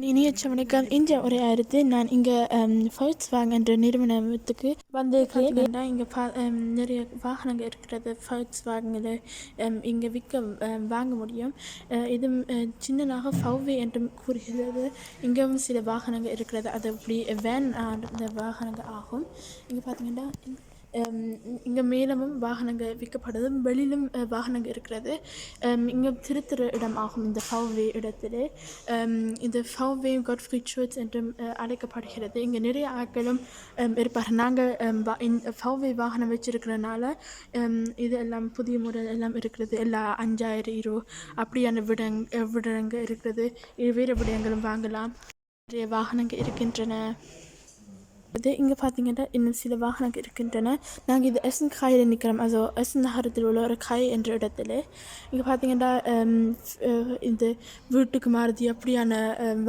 இனியச்ச வணக்கம். இன்று உரையாடுத்து நான் இங்கே Volkswagen என்ற நிறுவனத்துக்கு வந்திருக்கிறேன். இங்கே நிறைய வாகனங்கள் இருக்கிறது. Volkswagenல இங்கே வாங்க முடியும். இது சின்னதாக VW என்றும் கூறுகிறது. இங்கேயும் சில வாகனங்கள் இருக்கிறது. அது இப்படி வேன் வாகனங்கள் ஆகும். இங்கே பார்த்தீங்கன்னா இங்கே மேலமும் வாகனங்கள் விற்கப்படுது. வெளியிலும் வாகனங்கள் இருக்கிறது. இங்கே திருத்துற இடம் ஆகும் இந்த VW இடத்துல. இந்த VW Gottfried Schulz என்றும் அழைக்கப்படுகிறது. இங்கே நிறைய ஆட்களும் இருப்பார்கள். நாங்கள் VW வாகனம் வச்சிருக்கிறனால இது எல்லாம் புதிய முறையில் எல்லாம் இருக்கிறது. எல்லா 5000 அப்படியான விடங்கள் இருக்கிறது. வேறு விடயங்களும் வாங்கலாம். நிறைய வாகனங்கள் இருக்கின்றன. இங்கே பார்த்தீங்கன்னா இன்னும் சில வாகனங்கள் இருக்கின்றன. நாங்கள் இது எஸ்என் காயில் நிற்கிறோம். அது எஸ்என் நகரத்தில் உள்ள ஒரு காய் என்ற இடத்துல. இங்கே பார்த்தீங்கன்னா இந்த வீட்டுக்கு மாறுதி அப்படியான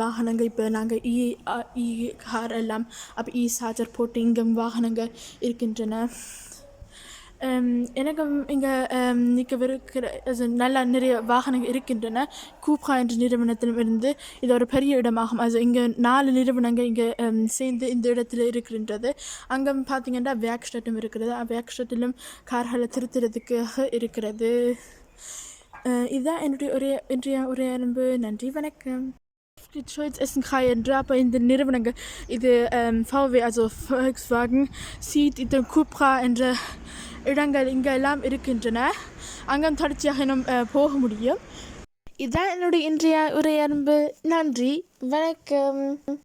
வாகனங்கள் இப்போ நாங்கள் இ கார் எல்லாம் அப்போ சார்ஜர் போட்டு இங்கே வாகனங்கள் இருக்கின்றன. எனக்கும் இங்கே நிற்கவிருக்கிற நல்லா நிறைய வாகனங்கள் இருக்கின்றன. கூப்ரா என்ற நிறுவனத்திலும் இருந்து இது ஒரு பெரிய இடமாகும். அது இங்கே 4 நிறுவனங்கள் இங்கே சேர்ந்து இந்த இடத்துல இருக்கின்றது. அங்கே பார்த்தீங்கன்னா வேக்ஸ்டட்டும் இருக்கிறது. வேக்ஸ்டட்டிலும் கார்களை திருத்துறதுக்காக இருக்கிறது. இதுதான் என்னுடைய இன்றைய உரையாடம்பு. நன்றி, வணக்கம். Essen என்று அப்போ இந்த நிறுவனங்கள் இது VW also Volkswagen சீட் இது கூப்ரா என்ற இடங்கள் இங்கே எல்லாம் இருக்கின்றன. அங்கே தொடர்ச்சியாக இன்னும் போக முடியும். இதுதான் என்னுடைய இன்றைய உரையாடம்பு. நன்றி, வணக்கம்.